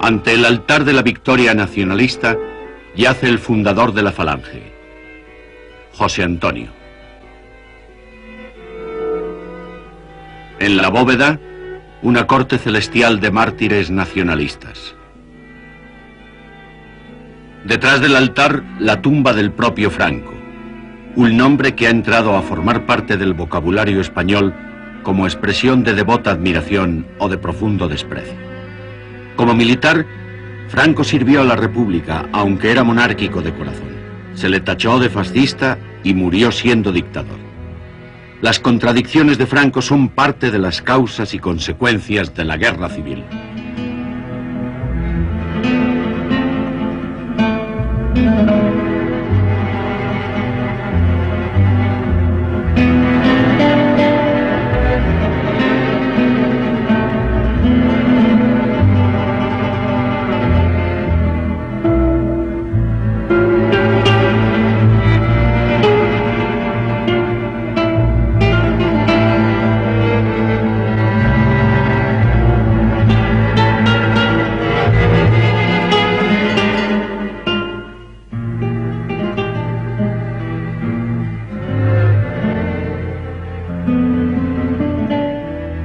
Ante el altar de la victoria nacionalista yace el fundador de la Falange, José Antonio. En la bóveda, una corte celestial de mártires nacionalistas. Detrás del altar, la tumba del propio Franco, un nombre que ha entrado a formar parte del vocabulario español como expresión de devota admiración o de profundo desprecio. Como militar, Franco sirvió a la República, aunque era monárquico de corazón. Se le tachó de fascista y murió siendo dictador. Las contradicciones de Franco son parte de las causas y consecuencias de la guerra civil.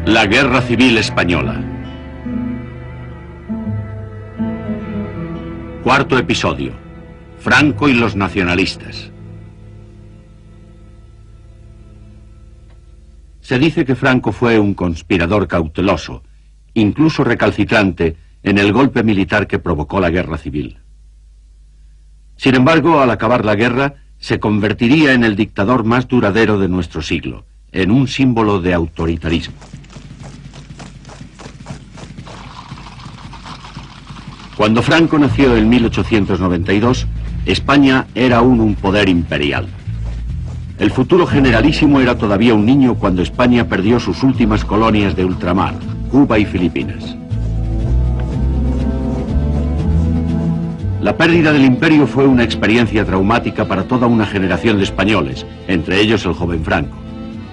La Guerra Civil Española. Cuarto episodio. Franco y los nacionalistas. Se dice que Franco fue un conspirador cauteloso, incluso recalcitrante, en el golpe militar que provocó la Guerra Civil. Sin embargo, al acabar la guerra, se convertiría en el dictador más duradero de nuestro siglo, en un símbolo de autoritarismo. Cuando Franco nació en 1892, España era aún un poder imperial. El futuro generalísimo era todavía un niño cuando España perdió sus últimas colonias de ultramar, Cuba y Filipinas. La pérdida del imperio fue una experiencia traumática para toda una generación de españoles, entre ellos el joven Franco.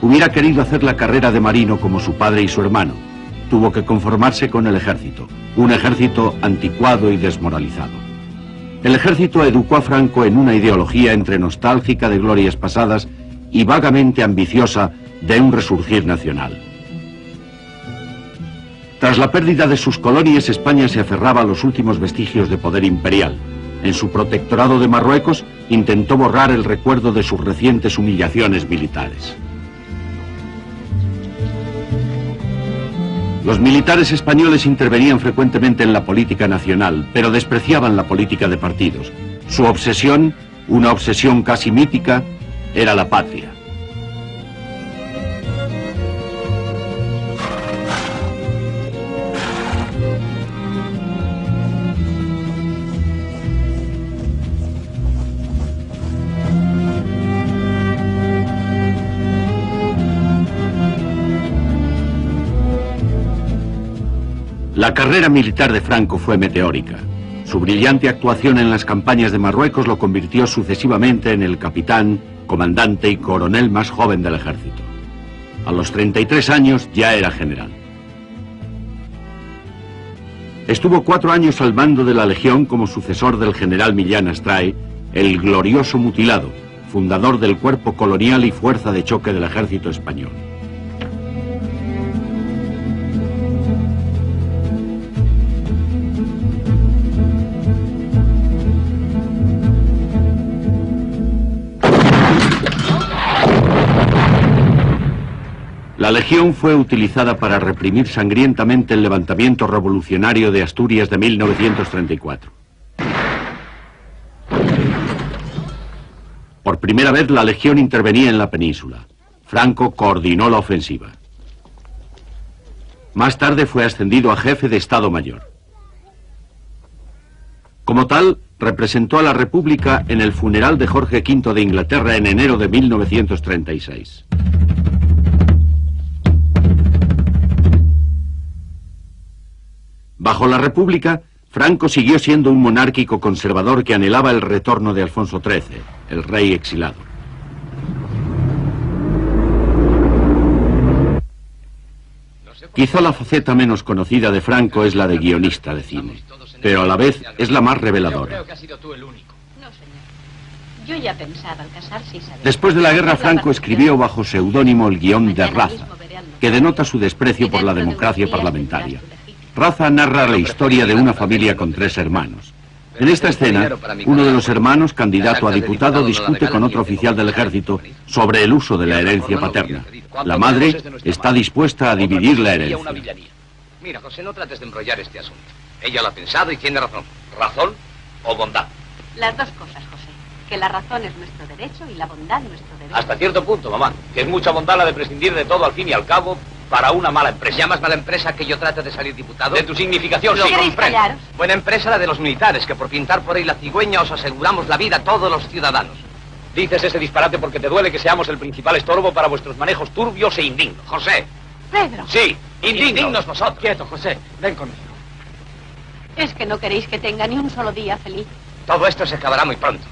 Hubiera querido hacer la carrera de marino como su padre y su hermano. Tuvo que conformarse con el ejército, un ejército anticuado y desmoralizado. El ejército educó a Franco en una ideología entre nostálgica de glorias pasadas y vagamente ambiciosa de un resurgir nacional. Tras la pérdida de sus colonias, España se aferraba a los últimos vestigios de poder imperial. En su protectorado de Marruecos, intentó borrar el recuerdo de sus recientes humillaciones militares. Los militares españoles intervenían frecuentemente en la política nacional, pero despreciaban la política de partidos. Su obsesión, una obsesión casi mítica, era la patria. La carrera militar de Franco fue meteórica. Su brillante actuación en las campañas de Marruecos lo convirtió sucesivamente en el capitán, comandante y coronel más joven del ejército. A los 33 años ya era general. Estuvo 4 años al mando de la Legión como sucesor del general Millán Astray, el glorioso mutilado, fundador del cuerpo colonial y fuerza de choque del ejército español. La Legión fue utilizada para reprimir sangrientamente el levantamiento revolucionario de Asturias de 1934. Por primera vez la Legión intervenía en la península. Franco coordinó la ofensiva. Más tarde fue ascendido a jefe de Estado Mayor. Como tal, representó a la República en el funeral de Jorge V de Inglaterra en enero de 1936. Bajo la República, Franco siguió siendo un monárquico conservador que anhelaba el retorno de Alfonso XIII, el rey exilado. Quizá la faceta menos conocida de Franco es la de guionista de cine, pero a la vez es la más reveladora. Creo que has sido tú el único. No, señor. Yo ya pensaba al casarse y saber... Después de la guerra, Franco escribió bajo seudónimo el guión de Raza, que denota su desprecio por la democracia parlamentaria. Raza narra la historia de una familia con 3 hermanos. En esta escena, uno de los hermanos, candidato a diputado, discute con otro oficial del ejército sobre el uso de la herencia paterna. La madre está dispuesta a dividir la herencia. Mira, José, no trates de enrollar este asunto. Ella lo ha pensado y tiene razón. ¿Razón o bondad? Las dos cosas, José. Que la razón es nuestro derecho y la bondad nuestro deber. Hasta cierto punto, mamá. Que es mucha bondad la de prescindir de todo al fin y al cabo para una mala empresa. ¿Llamas mala empresa que yo trate de salir diputado? De tu significación, sí, comprendo. Buena empresa la de los militares, que por pintar por ahí la cigüeña os aseguramos la vida a todos los ciudadanos. Dices ese disparate porque te duele que seamos el principal estorbo para vuestros manejos turbios e indignos. José. Pedro. Sí, indignos vosotros. Quieto, José. Ven conmigo. ¿Es que no queréis que tenga ni un solo día feliz? Todo esto se acabará muy pronto.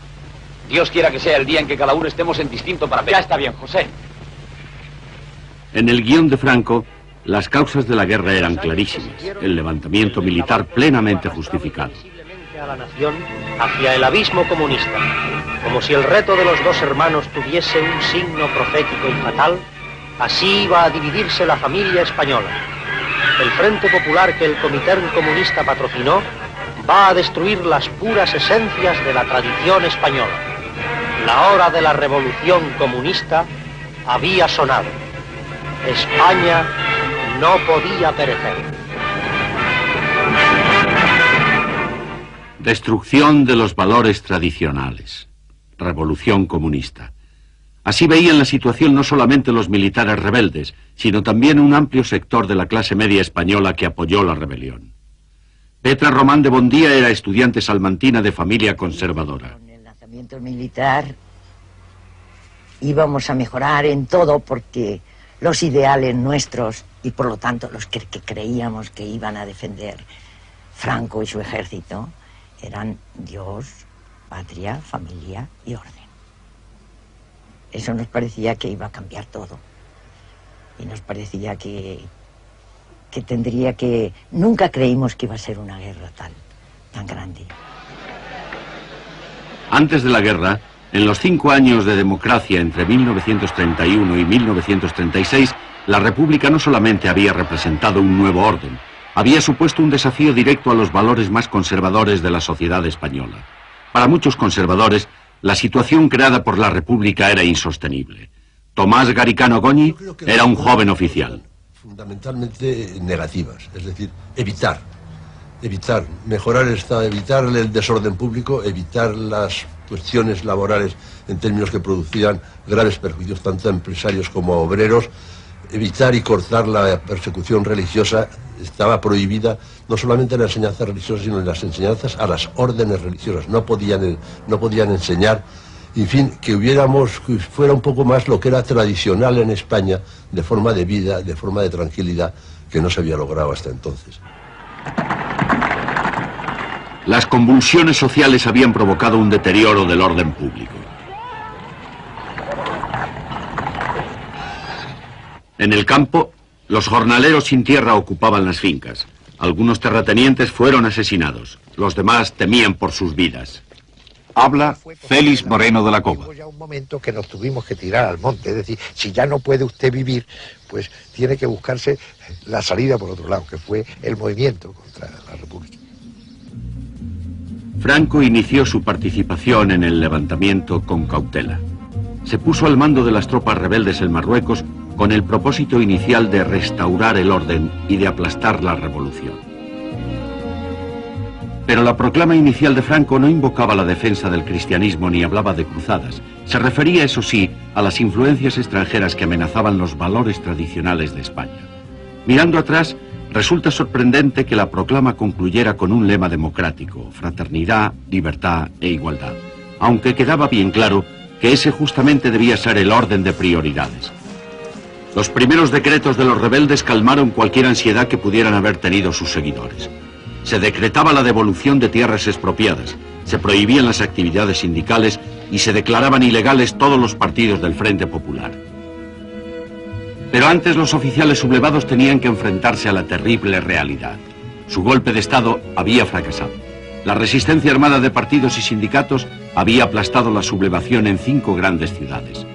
Dios quiera que sea el día en que cada uno estemos en distinto papel. Ya está bien, José. En el guión de Franco, las causas de la guerra eran clarísimas. El levantamiento militar plenamente justificado. A la nación hacia el abismo comunista, como si el reto de los 2 hermanos tuviese un signo profético y fatal, así iba a dividirse la familia española. El Frente Popular que el Comintern comunista patrocinó va a destruir las puras esencias de la tradición española. La hora de la revolución comunista había sonado. España no podía perecer. Destrucción de los valores tradicionales. Revolución comunista. Así veían la situación no solamente los militares rebeldes, sino también un amplio sector de la clase media española que apoyó la rebelión. Petra Román de Bondía era estudiante salmantina de familia conservadora. Con el lanzamiento militar íbamos a mejorar en todo porque los ideales nuestros y por lo tanto los que creíamos que iban a defender Franco y su ejército eran Dios, patria, familia y orden. Eso nos parecía que iba a cambiar todo y nos parecía que tendría que... Nunca creímos que iba a ser una guerra tan grande. Antes de la guerra, en los 5 años de democracia entre 1931 y 1936, la República no solamente había representado un nuevo orden, había supuesto un desafío directo a los valores más conservadores de la sociedad española. Para muchos conservadores, la situación creada por la República era insostenible. Tomás Garicano Goñi era un joven oficial. Fundamentalmente negativas, es decir, evitar, mejorar el Estado, evitar el desorden público, evitar las cuestiones laborales en términos que producían graves perjuicios tanto a empresarios como a obreros, evitar y cortar la persecución religiosa. Estaba prohibida no solamente en la enseñanza religiosa, sino en las enseñanzas a las órdenes religiosas. No podían enseñar, en fin, que fuera un poco más lo que era tradicional en España, de forma de vida, de forma de tranquilidad, que no se había logrado hasta entonces. Las convulsiones sociales habían provocado un deterioro del orden público. En el campo, los jornaleros sin tierra ocupaban las fincas. Algunos terratenientes fueron asesinados. Los demás temían por sus vidas. Habla Félix Moreno de la Cova. Ya un momento que nos tuvimos que tirar al monte, es decir, si ya no puede usted vivir, pues tiene que buscarse la salida por otro lado, que fue el movimiento contra la República. Franco inició su participación en el levantamiento con cautela. Se puso al mando de las tropas rebeldes en Marruecos con el propósito inicial de restaurar el orden y de aplastar la revolución. Pero la proclama inicial de Franco no invocaba la defensa del cristianismo ni hablaba de cruzadas. Se refería, eso sí, a las influencias extranjeras que amenazaban los valores tradicionales de España. Mirando atrás, resulta sorprendente que la proclama concluyera con un lema democrático: fraternidad, libertad e igualdad, aunque quedaba bien claro que ese justamente debía ser el orden de prioridades. Los primeros decretos de los rebeldes calmaron cualquier ansiedad que pudieran haber tenido sus seguidores. Se decretaba la devolución de tierras expropiadas, se prohibían las actividades sindicales y se declaraban ilegales todos los partidos del Frente Popular. Pero antes los oficiales sublevados tenían que enfrentarse a la terrible realidad. Su golpe de Estado había fracasado. La resistencia armada de partidos y sindicatos había aplastado la sublevación en 5 grandes ciudades.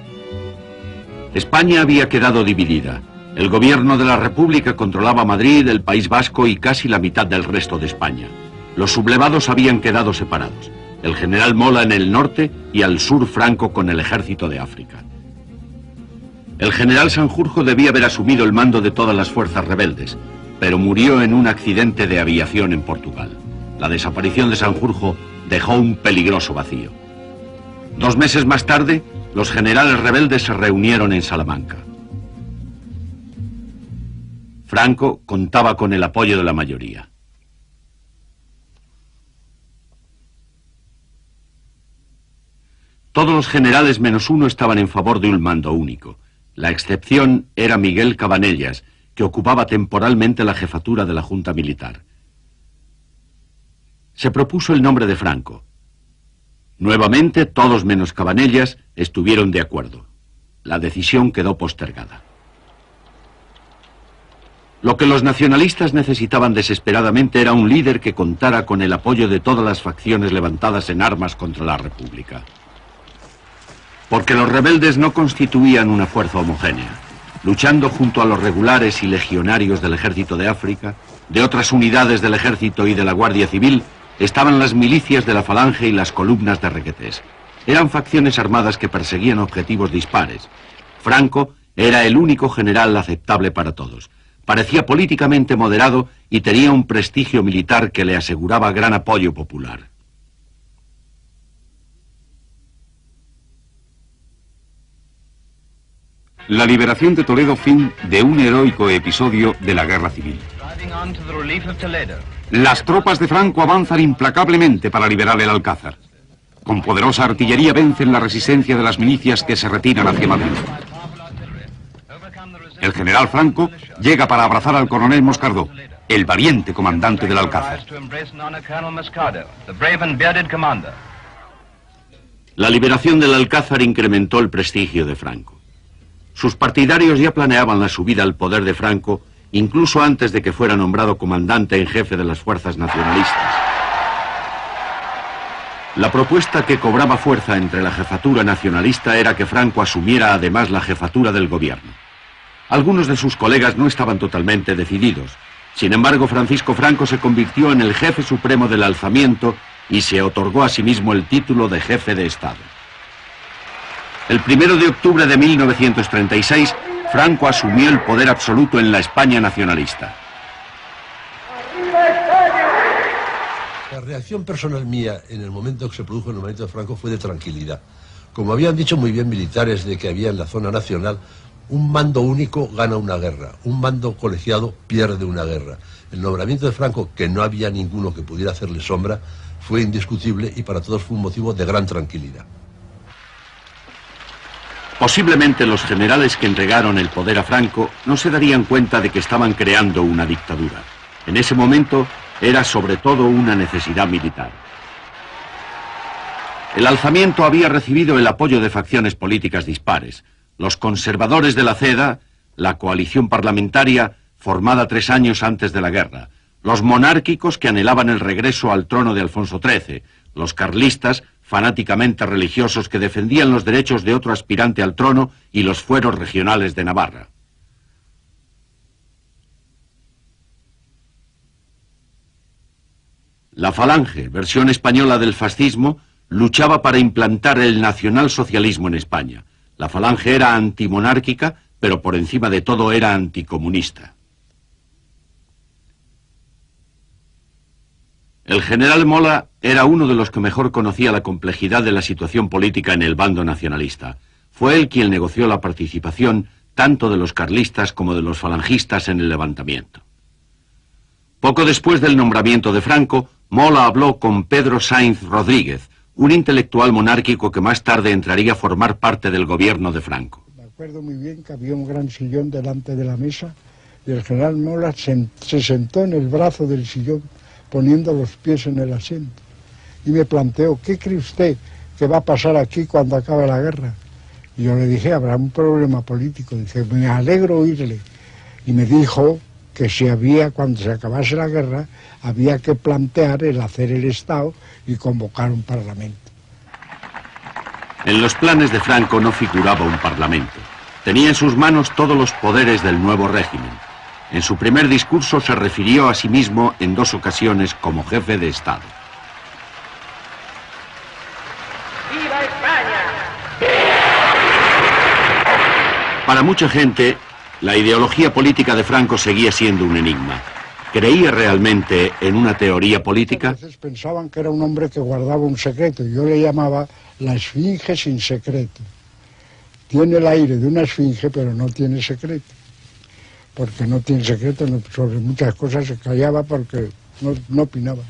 España había quedado dividida. El gobierno de la República controlaba Madrid, el País Vasco y casi la mitad del resto de España. Los sublevados habían quedado separados. El general Mola en el norte y al sur Franco con el ejército de África. El general Sanjurjo debía haber asumido el mando de todas las fuerzas rebeldes, pero murió en un accidente de aviación en Portugal. La desaparición de Sanjurjo dejó un peligroso vacío. 2 meses más tarde, los generales rebeldes se reunieron en Salamanca. Franco contaba con el apoyo de la mayoría. Todos los generales menos uno estaban en favor de un mando único. La excepción era Miguel Cabanellas, que ocupaba temporalmente la jefatura de la Junta Militar. Se propuso el nombre de Franco. Nuevamente, todos menos Cabanellas estuvieron de acuerdo. La decisión quedó postergada. Lo que los nacionalistas necesitaban desesperadamente era un líder que contara con el apoyo de todas las facciones levantadas en armas contra la República. Porque los rebeldes no constituían una fuerza homogénea. Luchando junto a los regulares y legionarios del ejército de África, de otras unidades del ejército y de la Guardia Civil, estaban las milicias de la Falange y las columnas de Requetés. Eran facciones armadas que perseguían objetivos dispares. Franco era el único general aceptable para todos. Parecía políticamente moderado y tenía un prestigio militar que le aseguraba gran apoyo popular. La liberación de Toledo, fin de un heroico episodio de la Guerra Civil. Las tropas de Franco avanzan implacablemente para liberar el Alcázar. Con poderosa artillería vencen la resistencia de las milicias que se retiran hacia Madrid. El general Franco llega para abrazar al coronel Moscardó, el valiente comandante del Alcázar. La liberación del Alcázar incrementó el prestigio de Franco. Sus partidarios ya planeaban la subida al poder de Franco, incluso antes de que fuera nombrado comandante en jefe de las fuerzas nacionalistas. La propuesta que cobraba fuerza entre la jefatura nacionalista era que Franco asumiera además la jefatura del gobierno. Algunos de sus colegas no estaban totalmente decididos. Sin embargo, Francisco Franco se convirtió en el jefe supremo del alzamiento y se otorgó a sí mismo el título de jefe de Estado. El 1 de octubre de 1936, Franco asumió el poder absoluto en la España nacionalista. La reacción personal mía en el momento que se produjo el nombramiento de Franco fue de tranquilidad. Como habían dicho muy bien militares de que había en la zona nacional, un mando único gana una guerra, un mando colegiado pierde una guerra. El nombramiento de Franco, que no había ninguno que pudiera hacerle sombra, fue indiscutible y para todos fue un motivo de gran tranquilidad. Posiblemente los generales que entregaron el poder a Franco no se darían cuenta de que estaban creando una dictadura. En ese momento era sobre todo una necesidad militar. El alzamiento había recibido el apoyo de facciones políticas dispares. Los conservadores de la CEDA, la coalición parlamentaria formada 3 años antes de la guerra, los monárquicos que anhelaban el regreso al trono de Alfonso XIII, los carlistas fanáticamente religiosos que defendían los derechos de otro aspirante al trono y los fueros regionales de Navarra. La Falange, versión española del fascismo, luchaba para implantar el nacionalsocialismo en España. La Falange era antimonárquica, pero por encima de todo era anticomunista. El general Mola era uno de los que mejor conocía la complejidad de la situación política en el bando nacionalista. Fue él quien negoció la participación tanto de los carlistas como de los falangistas en el levantamiento. Poco después del nombramiento de Franco, Mola habló con Pedro Sainz Rodríguez, un intelectual monárquico que más tarde entraría a formar parte del gobierno de Franco. Me acuerdo muy bien que había un gran sillón delante de la mesa y el general Mola se sentó en el brazo del sillón poniendo los pies en el asiento. Y me planteó, ¿qué cree usted que va a pasar aquí cuando acabe la guerra? Y yo le dije, habrá un problema político. Dice, me alegro oírle. Y me dijo que si había, cuando se acabase la guerra, había que plantear el hacer el Estado y convocar un parlamento. En los planes de Franco no figuraba un parlamento. Tenía en sus manos todos los poderes del nuevo régimen. En su primer discurso se refirió a sí mismo en 2 ocasiones como jefe de Estado. ¡Viva España! Para mucha gente, la ideología política de Franco seguía siendo un enigma. ¿Creía realmente en una teoría política? A veces pensaban que era un hombre que guardaba un secreto. Yo le llamaba la esfinge sin secreto. Tiene el aire de una esfinge, pero no tiene secreto. Porque no tiene secreto, sobre muchas cosas se callaba porque no opinaba.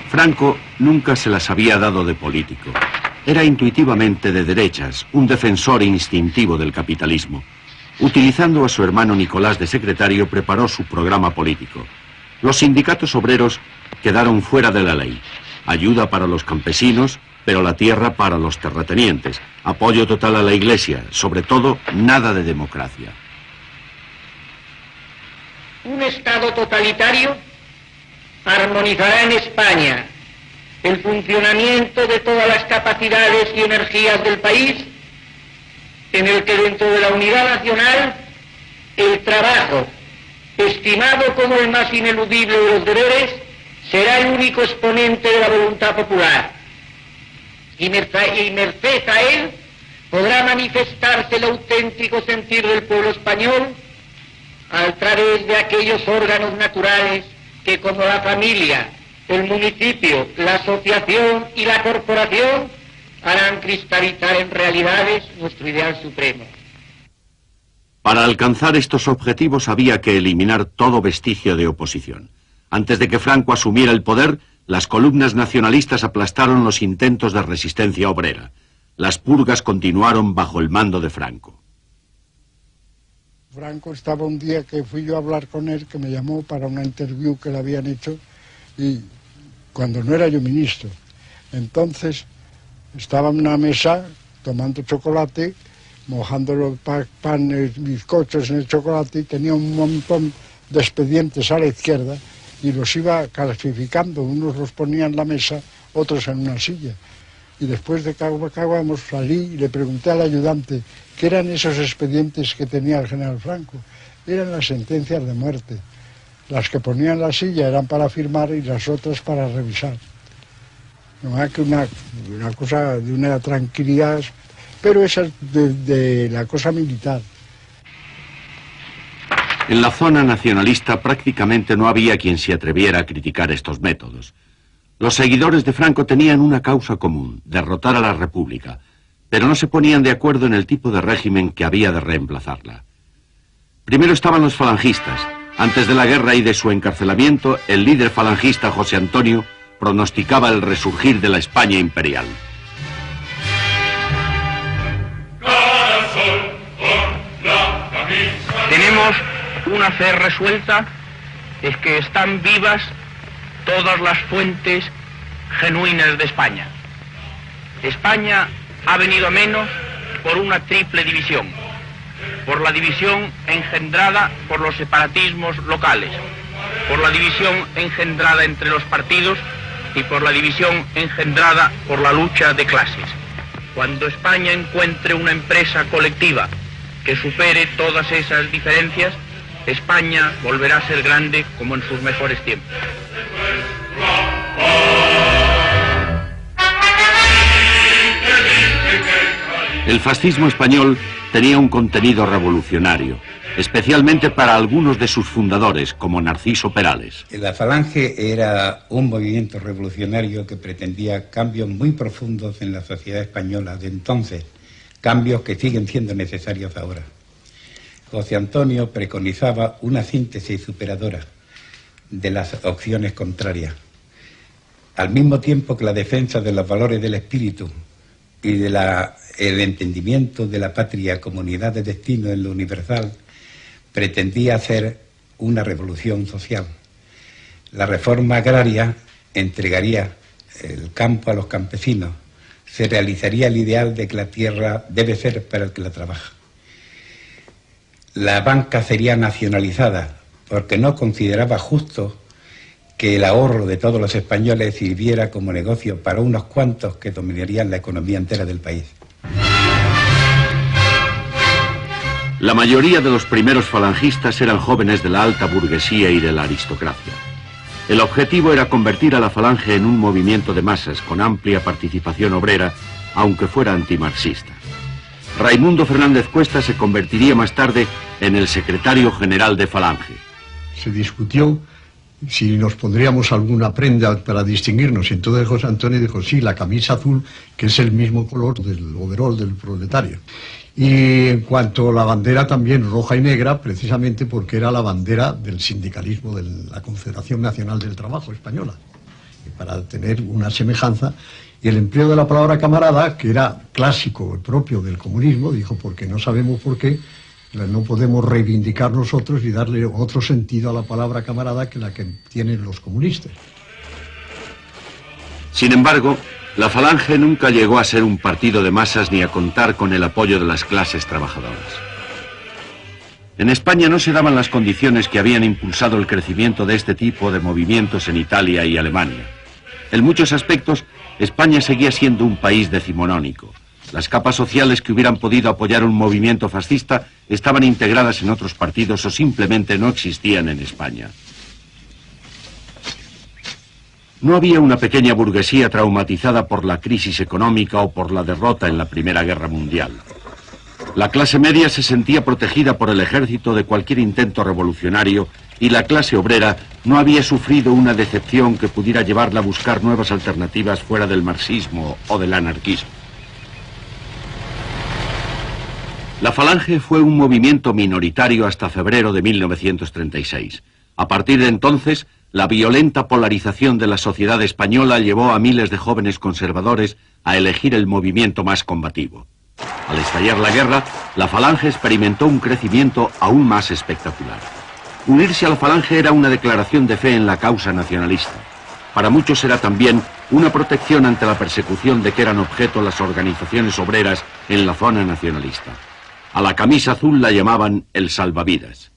Franco nunca se las había dado de político. Era intuitivamente de derechas, un defensor instintivo del capitalismo. Utilizando a su hermano Nicolás de secretario, preparó su programa político. Los sindicatos obreros quedaron fuera de la ley. Ayuda para los campesinos, pero la tierra para los terratenientes. Apoyo total a la Iglesia, sobre todo, nada de democracia. Un Estado totalitario armonizará en España el funcionamiento de todas las capacidades y energías del país, en el que dentro de la unidad nacional el trabajo, estimado como el más ineludible de los deberes, será el único exponente de la voluntad popular. Y merced a él podrá manifestarse el auténtico sentir del pueblo español a través de aquellos órganos naturales que, como la familia, el municipio, la asociación y la corporación, harán cristalizar en realidades nuestro ideal supremo. Para alcanzar estos objetivos había que eliminar todo vestigio de oposición. Antes de que Franco asumiera el poder, las columnas nacionalistas aplastaron los intentos de resistencia obrera. Las purgas continuaron bajo el mando de Franco. Franco estaba un día que fui yo a hablar con él, que me llamó para una interview que le habían hecho, y cuando no era yo ministro. Entonces estaba en una mesa tomando chocolate, mojando los panes, bizcochos en el chocolate, y tenía un montón de expedientes a la izquierda y los iba clasificando. Unos los ponía en la mesa, otros en una silla. Y después de que acabamos, salí y le pregunté al ayudante qué eran esos expedientes que tenía el general Franco. Eran las sentencias de muerte. Las que ponía en la silla eran para firmar y las otras para revisar. No es que una cosa de una tranquilidad, pero esa es de la cosa militar. En la zona nacionalista prácticamente no había quien se atreviera a criticar estos métodos. Los seguidores de Franco tenían una causa común, derrotar a la República, pero no se ponían de acuerdo en el tipo de régimen que había de reemplazarla. Primero estaban los falangistas. Antes de la guerra y de su encarcelamiento, el líder falangista José Antonio pronosticaba el resurgir de la España imperial. Tenemos una fe resuelta, es que están vivas todas las fuentes genuinas de España. España ha venido a menos por una triple división. Por la división engendrada por los separatismos locales, por la división engendrada entre los partidos y por la división engendrada por la lucha de clases. Cuando España encuentre una empresa colectiva que supere todas esas diferencias, España volverá a ser grande como en sus mejores tiempos. El fascismo español tenía un contenido revolucionario, especialmente para algunos de sus fundadores, como Narciso Perales. La Falange era un movimiento revolucionario que pretendía cambios muy profundos en la sociedad española de entonces, cambios que siguen siendo necesarios ahora. José Antonio preconizaba una síntesis superadora de las opciones contrarias, al mismo tiempo que la defensa de los valores del espíritu y de el entendimiento de la patria como unidad de destino en lo universal, pretendía hacer una revolución social. La reforma agraria entregaría el campo a los campesinos, se realizaría el ideal de que la tierra debe ser para el que la trabaja. La banca sería nacionalizada porque no consideraba justo que el ahorro de todos los españoles sirviera como negocio para unos cuantos que dominarían la economía entera del país. La mayoría de los primeros falangistas eran jóvenes de la alta burguesía y de la aristocracia. El objetivo era convertir a la falange en un movimiento de masas con amplia participación obrera, aunque fuera antimarxista. Raimundo Fernández Cuesta se convertiría más tarde en el secretario general de Falange. Se discutió si nos pondríamos alguna prenda para distinguirnos, y entonces José Antonio dijo sí, la camisa azul, que es el mismo color del overol del proletario. Y en cuanto a la bandera también roja y negra, precisamente porque era la bandera del sindicalismo de la Confederación Nacional del Trabajo española, y para tener una semejanza. Y el empleo de la palabra camarada, que era clásico, propio del comunismo, dijo, porque no sabemos por qué, no podemos reivindicar nosotros y darle otro sentido a la palabra camarada que la que tienen los comunistas. Sin embargo, la Falange nunca llegó a ser un partido de masas ni a contar con el apoyo de las clases trabajadoras. En España no se daban las condiciones que habían impulsado el crecimiento de este tipo de movimientos en Italia y Alemania. En muchos aspectos, España seguía siendo un país decimonónico. Las capas sociales que hubieran podido apoyar un movimiento fascista estaban integradas en otros partidos o simplemente no existían en España. No había una pequeña burguesía traumatizada por la crisis económica o por la derrota en la Primera Guerra Mundial. La clase media se sentía protegida por el ejército de cualquier intento revolucionario y la clase obrera no había sufrido una decepción que pudiera llevarla a buscar nuevas alternativas fuera del marxismo o del anarquismo. La Falange fue un movimiento minoritario hasta febrero de 1936. A partir de entonces, la violenta polarización de la sociedad española llevó a miles de jóvenes conservadores a elegir el movimiento más combativo. Al estallar la guerra, la Falange experimentó un crecimiento aún más espectacular. Unirse a la Falange era una declaración de fe en la causa nacionalista. Para muchos era también una protección ante la persecución de que eran objeto las organizaciones obreras en la zona nacionalista. A la camisa azul la llamaban el salvavidas.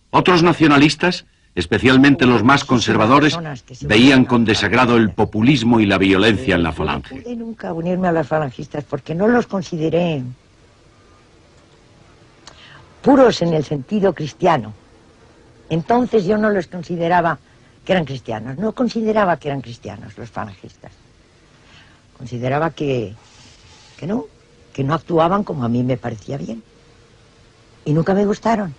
Otros nacionalistas, especialmente los más conservadores, veían con desagrado el populismo y la violencia en la Falange. No pude nunca unirme a las falangistas porque no los consideré puros en el sentido cristiano. Entonces yo no los consideraba que eran cristianos, no consideraba que eran cristianos los falangistas. Consideraba que no actuaban como a mí me parecía bien. Y nunca me gustaron.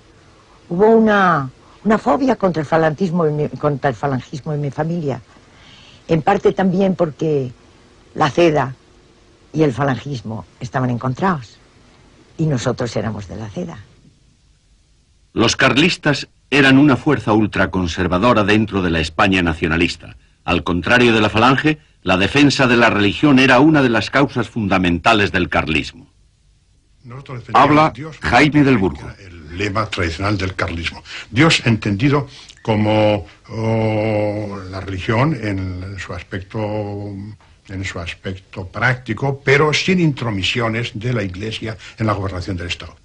Hubo una fobia contra el falangismo en mi familia. En parte también porque la CEDA y el falangismo estaban encontrados. Y nosotros éramos de la CEDA. Los carlistas eran una fuerza ultraconservadora dentro de la España nacionalista. Al contrario de la Falange, la defensa de la religión era una de las causas fundamentales del carlismo. Habla Jaime del Burgo. El lema tradicional del carlismo. Dios entendido como la religión en su aspecto práctico, pero sin intromisiones de la Iglesia en la gobernación del Estado.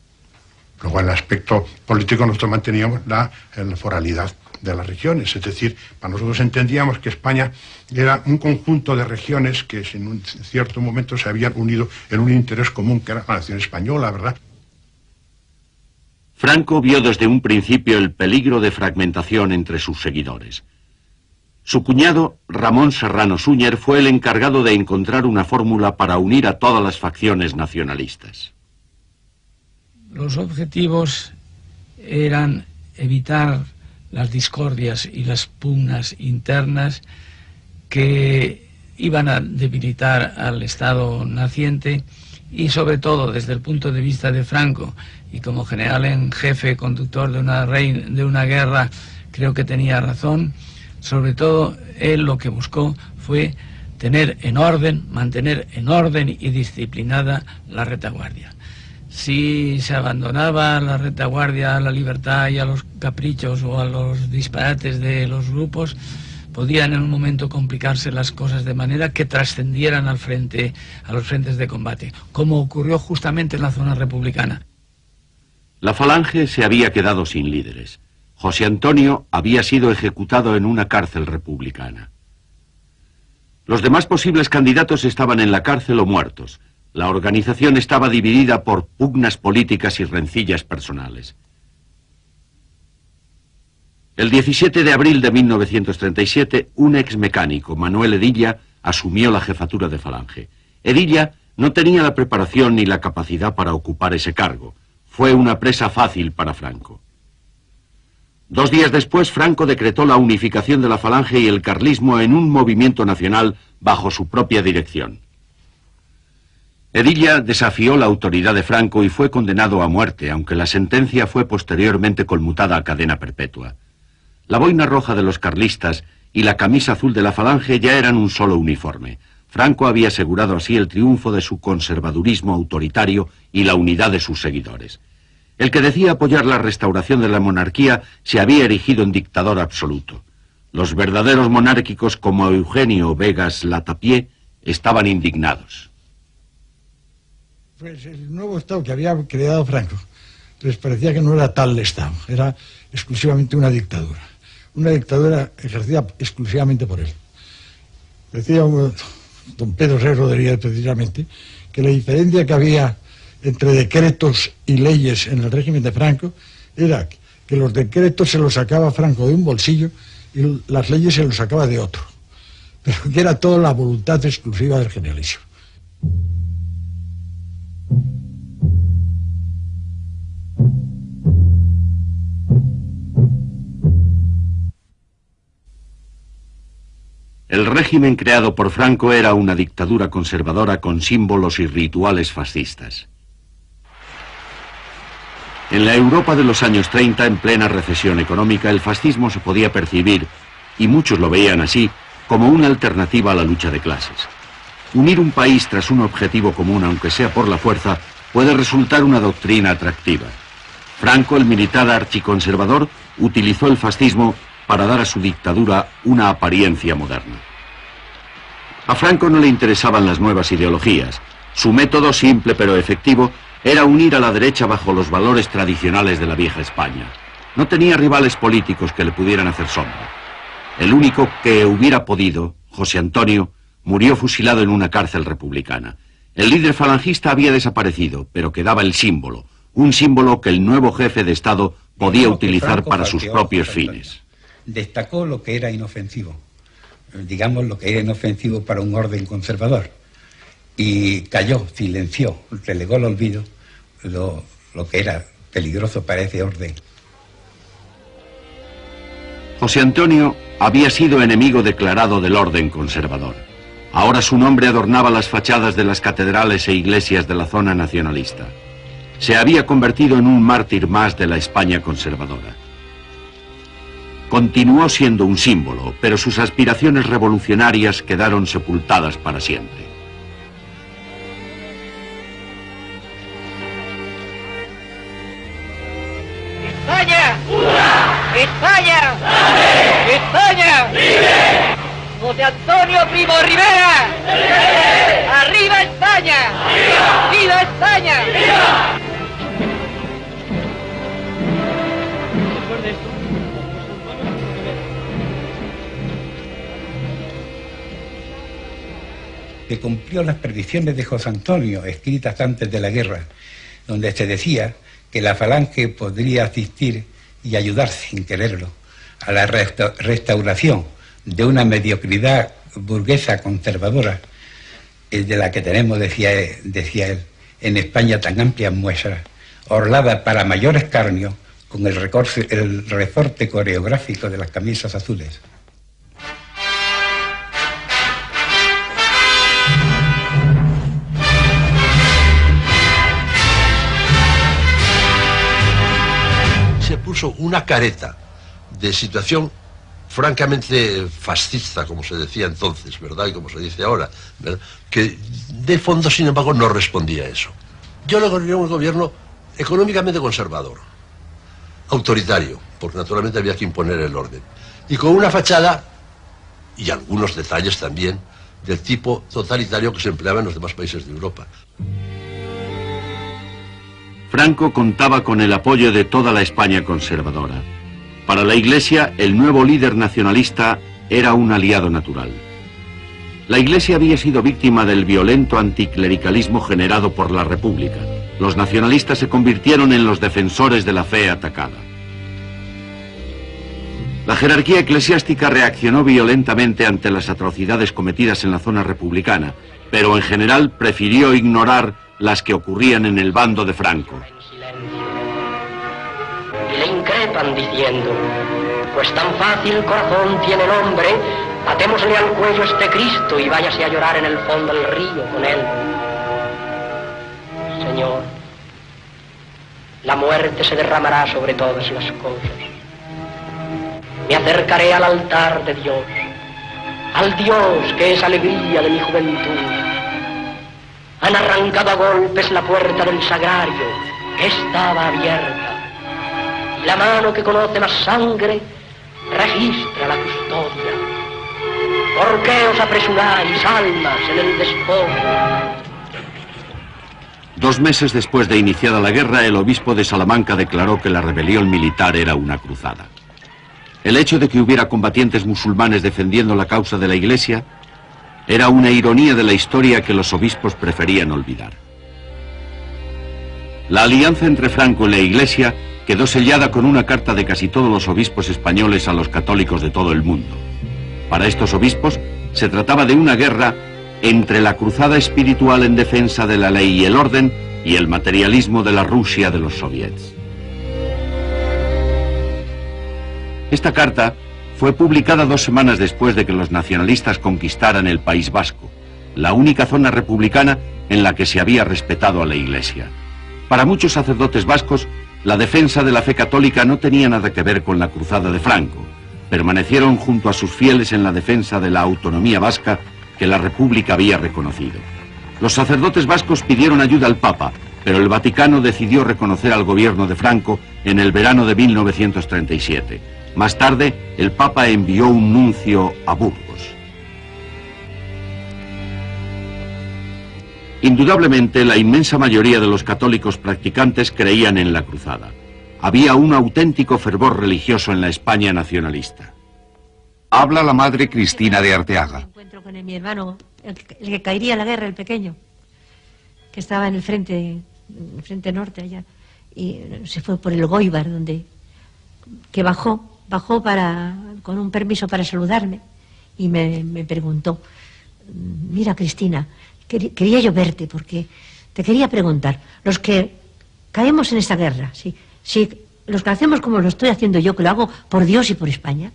Luego, en el aspecto político, nosotros manteníamos la foralidad de las regiones, es decir, para nosotros entendíamos que España era un conjunto de regiones que en un cierto momento se habían unido en un interés común que era la nación española, ¿verdad? Franco vio desde un principio el peligro de fragmentación entre sus seguidores. Su cuñado, Ramón Serrano Súñer, fue el encargado de encontrar una fórmula para unir a todas las facciones nacionalistas. Los objetivos eran evitar las discordias y las pugnas internas que iban a debilitar al Estado naciente y sobre todo desde el punto de vista de Franco y como general en jefe, conductor de una guerra, creo que tenía razón. Sobre todo él lo que buscó fue mantener en orden y disciplinada la retaguardia. Si se abandonaba la retaguardia a la libertad y a los caprichos o a los disparates de los grupos, podían en un momento complicarse las cosas de manera que trascendieran al frente, a los frentes de combate, como ocurrió justamente en la zona republicana. La Falange se había quedado sin líderes. José Antonio había sido ejecutado en una cárcel republicana. Los demás posibles candidatos estaban en la cárcel o muertos. La organización estaba dividida por pugnas políticas y rencillas personales. El 17 de abril de 1937, un ex mecánico, Manuel Hedilla, asumió la jefatura de Falange. Hedilla no tenía la preparación ni la capacidad para ocupar ese cargo. Fue una presa fácil para Franco. 2 días después, Franco decretó la unificación de la Falange y el carlismo en un movimiento nacional bajo su propia dirección. Hedilla desafió la autoridad de Franco y fue condenado a muerte, aunque la sentencia fue posteriormente conmutada a cadena perpetua. La boina roja de los carlistas y la camisa azul de la Falange ya eran un solo uniforme. Franco había asegurado así el triunfo de su conservadurismo autoritario y la unidad de sus seguidores. El que decía apoyar la restauración de la monarquía se había erigido en dictador absoluto. Los verdaderos monárquicos como Eugenio Vegas Latapié estaban indignados. Pues el nuevo Estado que había creado Franco les parecía que no era tal Estado, era exclusivamente una dictadura ejercida exclusivamente por él. Decía don Pedro C. Rodríguez precisamente que la diferencia que había entre decretos y leyes en el régimen de Franco era que los decretos se los sacaba Franco de un bolsillo y las leyes se los sacaba de otro, pero que era toda la voluntad exclusiva del generalísimo. El régimen creado por Franco era una dictadura conservadora con símbolos y rituales fascistas. En la Europa de los años 30, en plena recesión económica, el fascismo se podía percibir, y muchos lo veían así, como una alternativa a la lucha de clases. Unir un país tras un objetivo común, aunque sea por la fuerza, puede resultar una doctrina atractiva. Franco, el militar archiconservador, utilizó el fascismo para dar a su dictadura una apariencia moderna. A Franco no le interesaban las nuevas ideologías. Su método, simple pero efectivo, era unir a la derecha bajo los valores tradicionales de la vieja España. No tenía rivales políticos que le pudieran hacer sombra. El único que hubiera podido, José Antonio, murió fusilado en una cárcel republicana. El líder falangista había desaparecido, pero quedaba el símbolo, un símbolo que el nuevo jefe de Estado podía utilizar para sus propios fines. Destacó lo que era inofensivo, digamos lo que era inofensivo para un orden conservador, y calló, silenció, relegó al olvido lo que era peligroso para ese orden. José Antonio había sido enemigo declarado del orden conservador. Ahora su nombre adornaba las fachadas de las catedrales e iglesias de la zona nacionalista. Se había convertido en un mártir más de la España conservadora. Continuó siendo un símbolo, pero sus aspiraciones revolucionarias quedaron sepultadas para siempre. ¡España! ¡España! ¡Dale! ¡España! ¡Vive! ¡José Antonio Primo Rivera! ¡Vive! ¡Arriba España! ¡Viva! ¡Viva España! ¡Viva! Que cumplió las predicciones de José Antonio, escritas antes de la guerra, donde se decía que la Falange podría asistir y ayudar sin quererlo a la restauración de una mediocridad burguesa conservadora, de la que tenemos, decía él, en España tan amplias muestras, orlada para mayor escarnio con el resorte coreográfico de las camisas azules. Se puso una careta de situación francamente fascista, como se decía entonces, ¿verdad? Y como se dice ahora, ¿verdad? Que de fondo, sin embargo, no respondía a eso. Yo le considero un gobierno económicamente conservador, autoritario, porque naturalmente había que imponer el orden, y con una fachada y algunos detalles también del tipo totalitario que se empleaba en los demás países de Europa. Franco contaba con el apoyo de toda la España conservadora. Para la Iglesia, el nuevo líder nacionalista era un aliado natural. La Iglesia había sido víctima del violento anticlericalismo generado por la República. Los nacionalistas se convirtieron en los defensores de la fe atacada. La jerarquía eclesiástica reaccionó violentamente ante las atrocidades cometidas en la zona republicana, pero en general prefirió ignorar las que ocurrían en el bando de Franco. Y le increpan diciendo: pues tan fácil corazón tiene el hombre, atémosle al cuello este Cristo y váyase a llorar en el fondo del río con él. Señor, la muerte se derramará sobre todas las cosas. Me acercaré al altar de Dios, al Dios que es alegría de mi juventud. Han arrancado a golpes la puerta del sagrario, que estaba abierta, y la mano que conoce más sangre registra la custodia. ¿Por qué os apresuráis, almas, en el despojo? 2 meses después de iniciada la guerra, el obispo de Salamanca declaró que la rebelión militar era una cruzada. El hecho de que hubiera combatientes musulmanes defendiendo la causa de la Iglesia era una ironía de la historia que los obispos preferían olvidar. La alianza entre Franco y la Iglesia quedó sellada con una carta de casi todos los obispos españoles a los católicos de todo el mundo. Para estos obispos se trataba de una guerra entre la cruzada espiritual en defensa de la ley y el orden y el materialismo de la Rusia de los soviets. Esta carta fue publicada 2 semanas después de que los nacionalistas conquistaran el País Vasco, la única zona republicana en la que se había respetado a la Iglesia. Para muchos sacerdotes vascos, la defensa de la fe católica no tenía nada que ver con la cruzada de Franco. Permanecieron junto a sus fieles en la defensa de la autonomía vasca que la República había reconocido. Los sacerdotes vascos pidieron ayuda al Papa, pero el Vaticano decidió reconocer al gobierno de Franco en el verano de 1937. Más tarde, el Papa envió un nuncio a Burgos. Indudablemente, la inmensa mayoría de los católicos practicantes creían en la cruzada. Había un auténtico fervor religioso en la España nacionalista. Habla la madre Cristina de Arteaga. Encuentro con mi hermano, el que caería en la guerra, el pequeño, que estaba en el frente norte allá, y se fue por el Goibar, que bajó con un permiso para saludarme, y me preguntó: mira, Cristina, quería yo verte porque te quería preguntar, los que caemos en esta guerra, si los que hacemos como lo estoy haciendo yo, que lo hago por Dios y por España,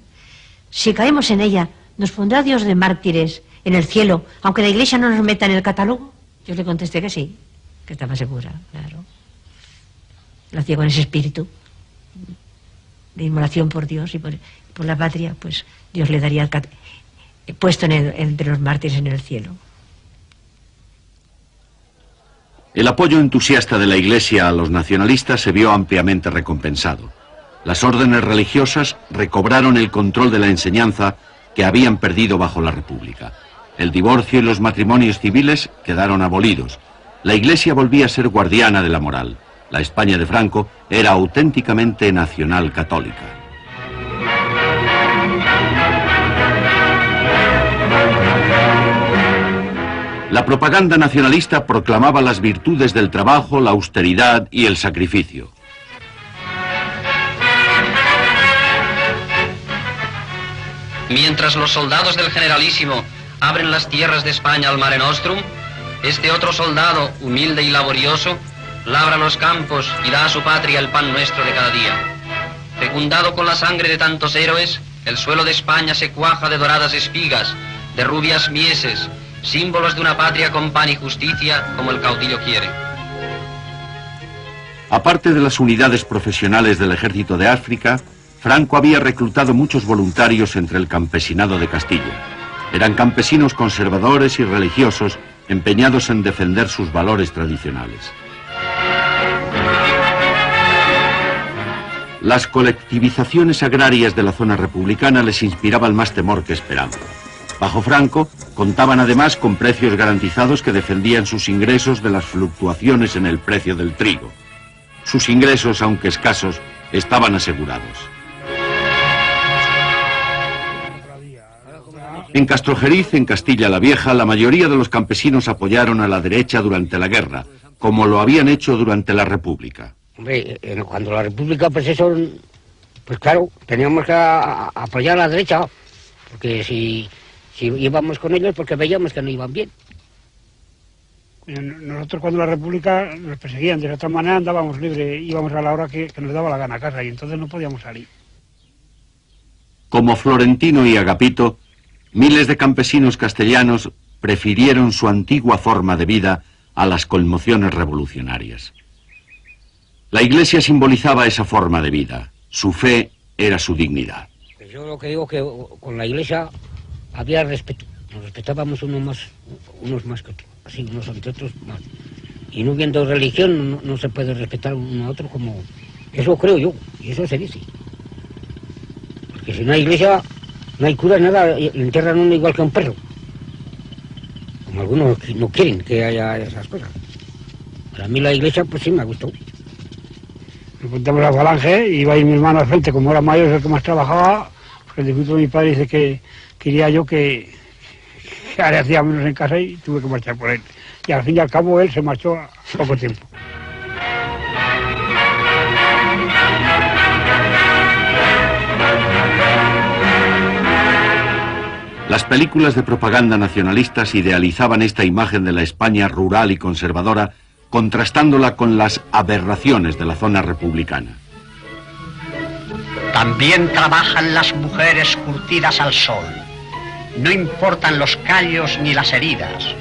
si caemos en ella, ¿nos pondrá Dios de mártires en el cielo, aunque la Iglesia no nos meta en el catálogo? Yo le contesté que sí, que estaba segura, claro. Lo hacía con ese espíritu de inmolación por Dios y por la patria, pues Dios le daría puesto entre los mártires en el cielo. El apoyo entusiasta de la Iglesia a los nacionalistas se vio ampliamente recompensado. Las órdenes religiosas recobraron el control de la enseñanza que habían perdido bajo la República. El divorcio y los matrimonios civiles quedaron abolidos. La Iglesia volvía a ser guardiana de la moral. La España de Franco era auténticamente nacional católica. La propaganda nacionalista proclamaba las virtudes del trabajo, la austeridad y el sacrificio. Mientras los soldados del Generalísimo abren las tierras de España al Mare Nostrum, este otro soldado, humilde y laborioso, labra los campos y da a su patria el pan nuestro de cada día. Fecundado con la sangre de tantos héroes, el suelo de España se cuaja de doradas espigas, de rubias mieses, símbolos de una patria con pan y justicia como el caudillo quiere. Aparte de las unidades profesionales del Ejército de África, Franco había reclutado muchos voluntarios entre el campesinado de Castilla. Eran campesinos conservadores y religiosos empeñados en defender sus valores tradicionales. Las colectivizaciones agrarias de la zona republicana les inspiraban más temor que esperanza. Bajo Franco, contaban además con precios garantizados que defendían sus ingresos de las fluctuaciones en el precio del trigo. Sus ingresos, aunque escasos, estaban asegurados. En Castrojeriz, en Castilla la Vieja, la mayoría de los campesinos apoyaron a la derecha durante la guerra, como lo habían hecho durante la República. Hombre, cuando la República, pues eso, pues claro, teníamos que apoyar a la derecha, porque si íbamos con ellos, porque veíamos que no iban bien. Nosotros cuando la República nos perseguían, de otra manera andábamos libres, íbamos a la hora que nos daba la gana a casa y entonces no podíamos salir. Como Florentino y Agapito, miles de campesinos castellanos prefirieron su antigua forma de vida a las conmociones revolucionarias. La Iglesia simbolizaba esa forma de vida, su fe era su dignidad. Yo lo que digo que con la Iglesia había respeto, nos respetábamos unos más que otros, así unos ante otros más. Y no viendo religión no se puede respetar uno a otro como... Eso creo yo, y eso se dice. Porque si no hay Iglesia, no hay curas, nada, entierran uno igual que un perro. Como algunos no quieren que haya esas cosas. Para mí la Iglesia, pues sí, me gustó. Nos juntamos la Falange, iba a ir mi hermano al frente, como era mayor, es el que más trabajaba, porque el difunto de mi padre dice que quería yo que le hacía menos en casa y tuve que marchar por él. Y al fin y al cabo él se marchó a poco tiempo. Las películas de propaganda nacionalistas idealizaban esta imagen de la España rural y conservadora, contrastándola con las aberraciones de la zona republicana. También trabajan las mujeres curtidas al sol. No importan los callos ni las heridas.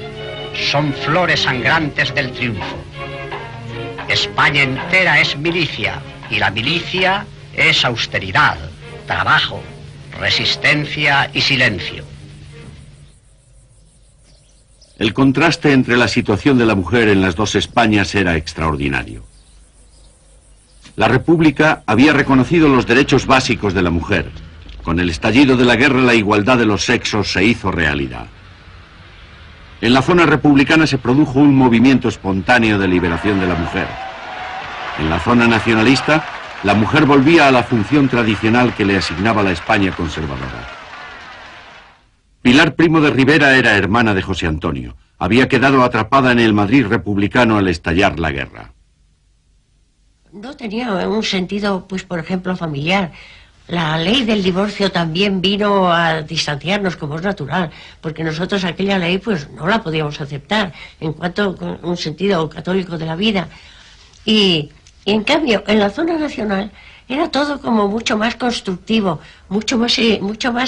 Son flores sangrantes del triunfo. España entera es milicia, y la milicia es austeridad, trabajo, resistencia y silencio. El contraste entre la situación de la mujer en las dos Españas era extraordinario. La República había reconocido los derechos básicos de la mujer. Con el estallido de la guerra, la igualdad de los sexos se hizo realidad. En la zona republicana se produjo un movimiento espontáneo de liberación de la mujer. En la zona nacionalista, la mujer volvía a la función tradicional que le asignaba la España conservadora. Pilar Primo de Rivera era hermana de José Antonio. Había quedado atrapada en el Madrid republicano al estallar la guerra. No tenía un sentido, pues, por ejemplo, familiar. La ley del divorcio también vino a distanciarnos, como es natural, porque nosotros aquella ley, pues, no la podíamos aceptar en cuanto a un sentido católico de la vida. Y en cambio, en la zona nacional era todo como mucho más constructivo, mucho más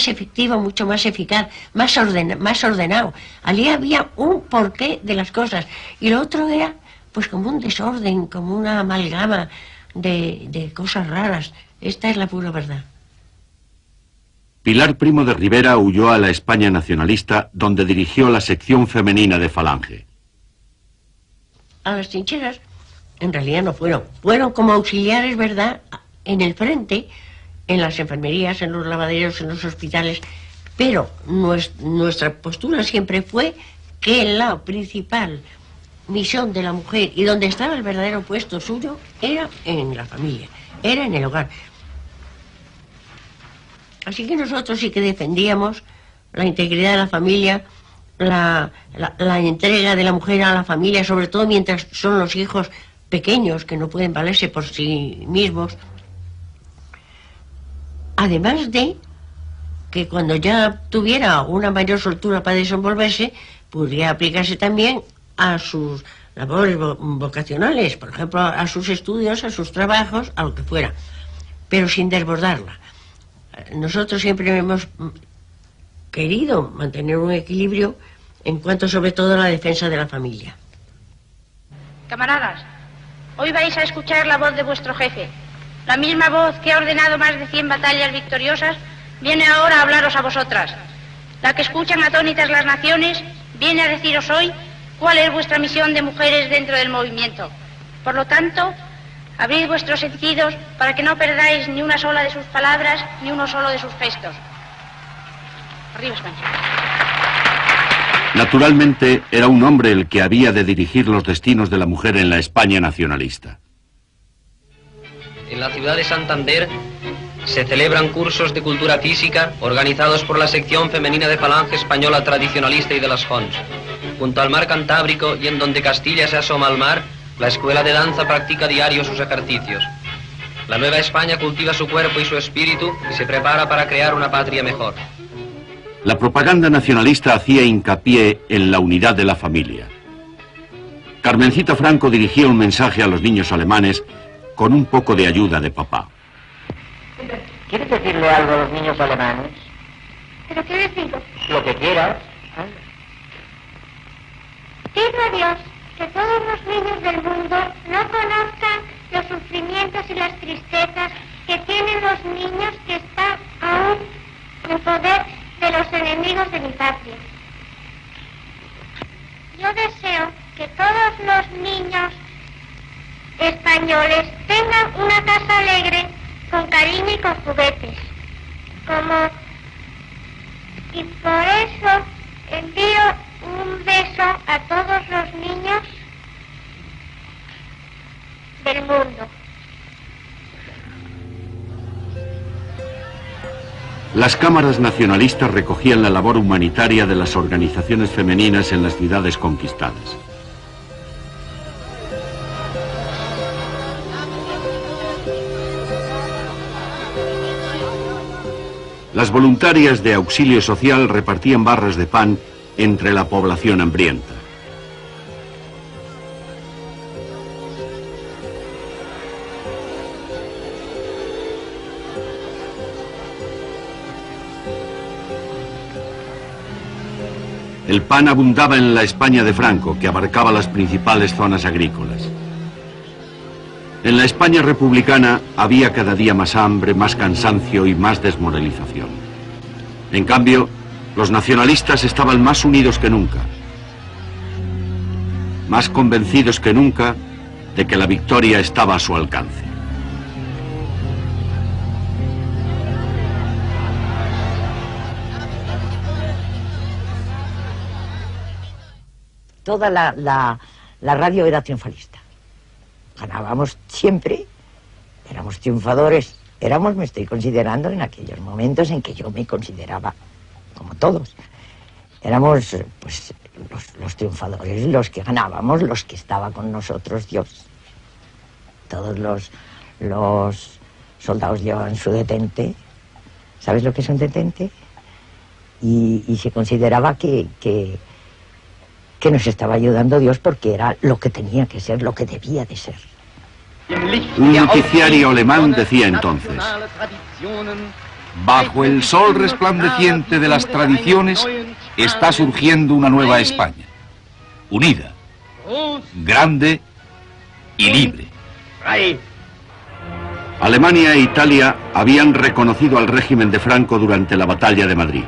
efectivo, mucho más eficaz, más ordenado. Allí había un porqué de las cosas. Y lo otro era, pues, como un desorden, como una amalgama de cosas raras. Esta es la pura verdad. Pilar Primo de Rivera huyó a la España nacionalista, donde dirigió la sección femenina de Falange. A las trincheras, en realidad no fueron. Fueron como auxiliares, ¿verdad?, en el frente, en las enfermerías, en los lavaderos, en los hospitales, pero nuestra postura siempre fue que la principal misión de la mujer y donde estaba el verdadero puesto suyo era en la familia, era en el hogar. Así que nosotros sí que defendíamos la integridad de la familia, la entrega de la mujer a la familia, sobre todo mientras son los hijos pequeños que no pueden valerse por sí mismos. Además de que cuando ya tuviera una mayor soltura para desenvolverse, podría aplicarse también a sus labores vocacionales, por ejemplo, a sus estudios, a sus trabajos, a lo que fuera, pero sin desbordarla. Nosotros siempre hemos querido mantener un equilibrio en cuanto sobre todo a la defensa de la familia. Camaradas, hoy vais a escuchar la voz de vuestro jefe. La misma voz que ha ordenado más de 100 batallas victoriosas viene ahora a hablaros a vosotras. La que escuchan atónitas las naciones viene a deciros hoy cuál es vuestra misión de mujeres dentro del movimiento. Por lo tanto, abrid vuestros sentidos para que no perdáis ni una sola de sus palabras ni uno solo de sus gestos. Arriba España. Naturalmente, era un hombre el que había de dirigir los destinos de la mujer en la España nacionalista. En la ciudad de Santander se celebran cursos de cultura física organizados por la sección femenina de Falange Española Tradicionalista y de las Jons. Junto al mar Cantábrico y en donde Castilla se asoma al mar, la escuela de danza practica diario sus ejercicios. La Nueva España cultiva su cuerpo y su espíritu y se prepara para crear una patria mejor. La propaganda nacionalista hacía hincapié en la unidad de la familia. Carmencita Franco dirigía un mensaje a los niños alemanes con un poco de ayuda de papá. ¿Quieres decirle algo a los niños alemanes? ¿Pero qué decido? Lo que quieras. Pido a Dios que todos los niños del mundo no conozcan los sufrimientos y las tristezas que tienen los niños que están aún en poder de los enemigos de mi patria. Yo deseo que todos los niños españoles tengan una casa alegre, con cariño y con juguetes. Y por eso envío un beso a todos los niños del mundo. Las cámaras nacionalistas recogían la labor humanitaria de las organizaciones femeninas en las ciudades conquistadas. Las voluntarias de auxilio social repartían barras de pan entre la población hambrienta. El pan abundaba en la España de Franco, que abarcaba las principales zonas agrícolas. En la España republicana había cada día más hambre, más cansancio y más desmoralización. En cambio, los nacionalistas estaban más unidos que nunca, más convencidos que nunca de que la victoria estaba a su alcance. Toda la radio era triunfalista. Ganábamos siempre, éramos triunfadores, me estoy considerando en aquellos momentos en que yo me consideraba, como todos, éramos pues los triunfadores, los que ganábamos, los que estaba con nosotros Dios. Todos los soldados llevaban su detente. ¿Sabes lo que es un detente? Y se consideraba que nos estaba ayudando Dios porque era lo que tenía que ser, lo que debía de ser. Un noticiario alemán decía entonces: bajo el sol resplandeciente de las tradiciones está surgiendo una nueva España, unida, grande y libre. Alemania e Italia habían reconocido al régimen de Franco durante la batalla de Madrid.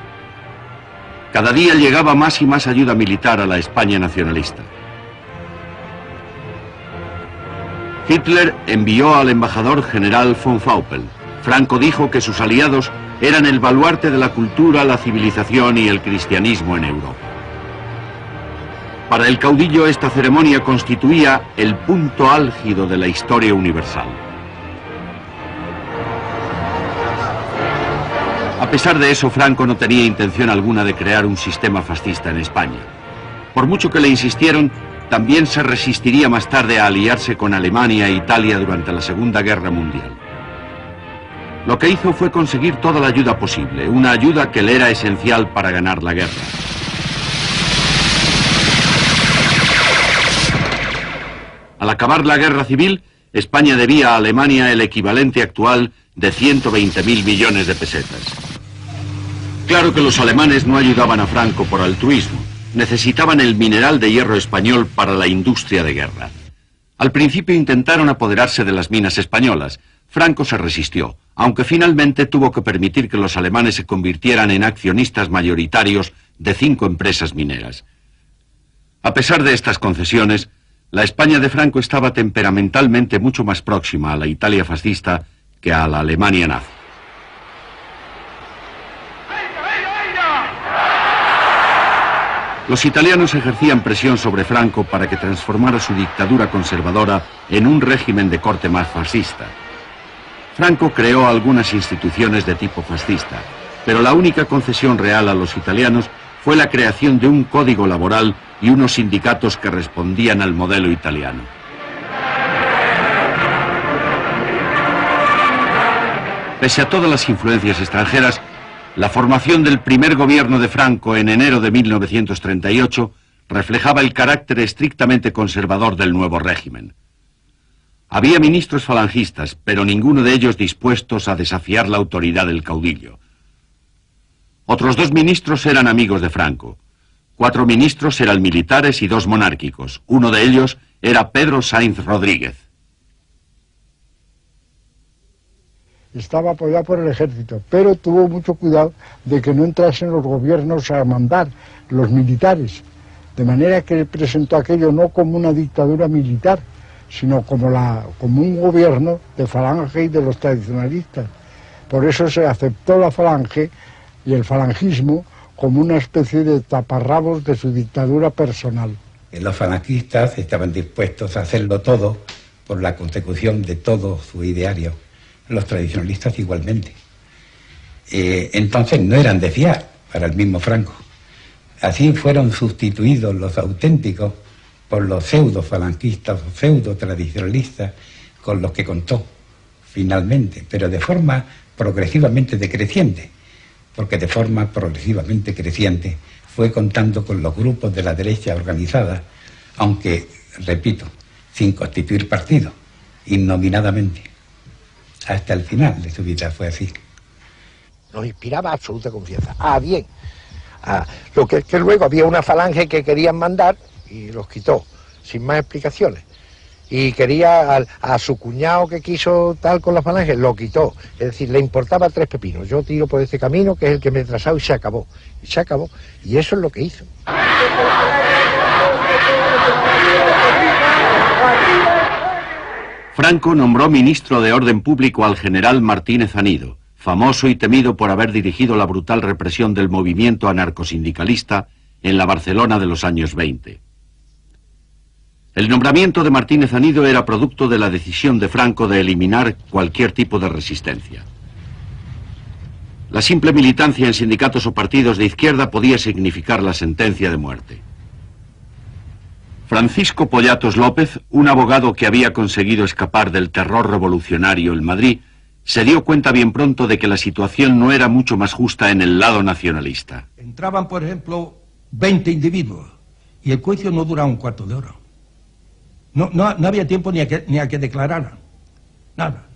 Cada día llegaba más y más ayuda militar a la España nacionalista. Hitler envió al embajador general von Faupel. Franco dijo que sus aliados eran el baluarte de la cultura, la civilización y el cristianismo en Europa. Para el caudillo esta ceremonia constituía el punto álgido de la historia universal. A pesar de eso, Franco no tenía intención alguna de crear un sistema fascista en España. Por mucho que le insistieron, también se resistiría más tarde a aliarse con Alemania e Italia durante la Segunda Guerra Mundial. Lo que hizo fue conseguir toda la ayuda posible, una ayuda que le era esencial para ganar la guerra. Al acabar la guerra civil, España debía a Alemania el equivalente actual de 120.000 millones de pesetas. Claro que los alemanes no ayudaban a Franco por altruismo. Necesitaban el mineral de hierro español para la industria de guerra. Al principio intentaron apoderarse de las minas españolas. Franco se resistió, aunque finalmente tuvo que permitir que los alemanes se convirtieran en accionistas mayoritarios de 5 empresas mineras. A pesar de estas concesiones, la España de Franco estaba temperamentalmente mucho más próxima a la Italia fascista que a la Alemania nazi. Los italianos ejercían presión sobre Franco para que transformara su dictadura conservadora en un régimen de corte más fascista. Franco creó algunas instituciones de tipo fascista, pero la única concesión real a los italianos fue la creación de un código laboral y unos sindicatos que respondían al modelo italiano. Pese a todas las influencias extranjeras, la formación del primer gobierno de Franco en enero de 1938 reflejaba el carácter estrictamente conservador del nuevo régimen. Había ministros falangistas, pero ninguno de ellos dispuestos a desafiar la autoridad del caudillo. Otros 2 ministros eran amigos de Franco. 4 ministros eran militares y 2 monárquicos. Uno de ellos era Pedro Sainz Rodríguez. Estaba apoyado por el ejército, pero tuvo mucho cuidado de que no entrasen los gobiernos a mandar, los militares, de manera que presentó aquello no como una dictadura militar, sino como un gobierno de falange y de los tradicionalistas. Por eso se aceptó la falange y el falangismo como una especie de taparrabos de su dictadura personal. Los falangistas estaban dispuestos a hacerlo todo por la consecución de todo su ideario. Los tradicionalistas igualmente. Entonces no eran de fiar para el mismo Franco. Así fueron sustituidos los auténticos por los pseudo-falangistas o pseudo-tradicionalistas con los que contó finalmente, pero de forma progresivamente decreciente, porque de forma progresivamente creciente fue contando con los grupos de la derecha organizada, aunque, repito, sin constituir partido, innominadamente. Hasta el final de su vida fue así. Nos inspiraba absoluta confianza. Bien. Lo que luego había una falange que querían mandar y los quitó, sin más explicaciones. Y quería a su cuñado que quiso tal con la falange, lo quitó. Es decir, le importaba 3 pepinos. Yo tiro por este camino, que es el que me he trazado, y se acabó. Y se acabó. Y eso es lo que hizo. Franco nombró ministro de Orden Público al general Martínez Anido, famoso y temido por haber dirigido la brutal represión del movimiento anarcosindicalista en la Barcelona de los años 20. El nombramiento de Martínez Anido era producto de la decisión de Franco de eliminar cualquier tipo de resistencia. La simple militancia en sindicatos o partidos de izquierda podía significar la sentencia de muerte. Francisco Pollatos López, un abogado que había conseguido escapar del terror revolucionario en Madrid, se dio cuenta bien pronto de que la situación no era mucho más justa en el lado nacionalista. Entraban, por ejemplo, 20 individuos y el juicio no duraba un cuarto de hora. No había tiempo ni a que declararan. Nada.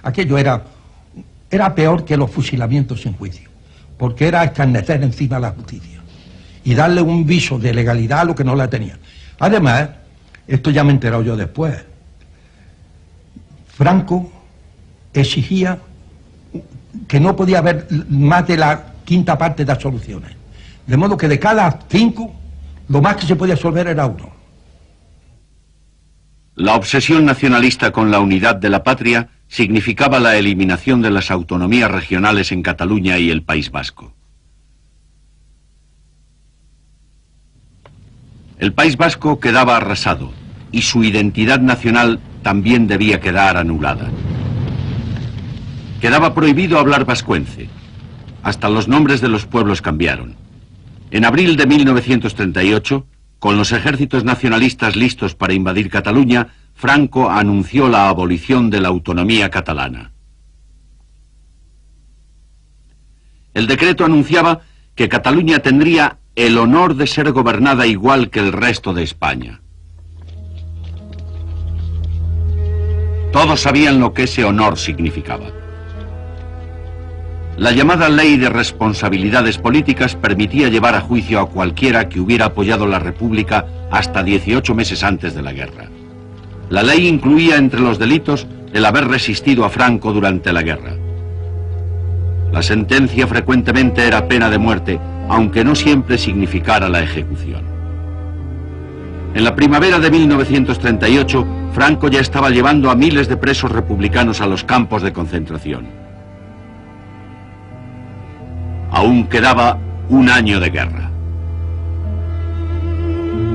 Aquello era peor que los fusilamientos sin juicio, porque era escarnecer encima a la justicia y darle un viso de legalidad a lo que no la tenía. Además, esto ya me he enterado yo después, Franco exigía que no podía haber más de la quinta parte de absoluciones. De modo que de cada 5, lo más que se podía absolver era 1. La obsesión nacionalista con la unidad de la patria significaba la eliminación de las autonomías regionales en Cataluña y el País Vasco. El País Vasco quedaba arrasado y su identidad nacional también debía quedar anulada. Quedaba prohibido hablar vascuence. Hasta los nombres de los pueblos cambiaron. En abril de 1938, con los ejércitos nacionalistas listos para invadir Cataluña, Franco anunció la abolición de la autonomía catalana. El decreto anunciaba que Cataluña tendría el honor de ser gobernada igual que el resto de España. Todos sabían lo que ese honor significaba. La llamada Ley de Responsabilidades Políticas permitía llevar a juicio a cualquiera que hubiera apoyado la República hasta 18 meses antes de la guerra. La ley incluía entre los delitos el haber resistido a Franco durante la guerra. La sentencia frecuentemente era pena de muerte, aunque no siempre significara la ejecución. En la primavera de 1938, Franco ya estaba llevando a miles de presos republicanos a los campos de concentración. Aún quedaba un año de guerra.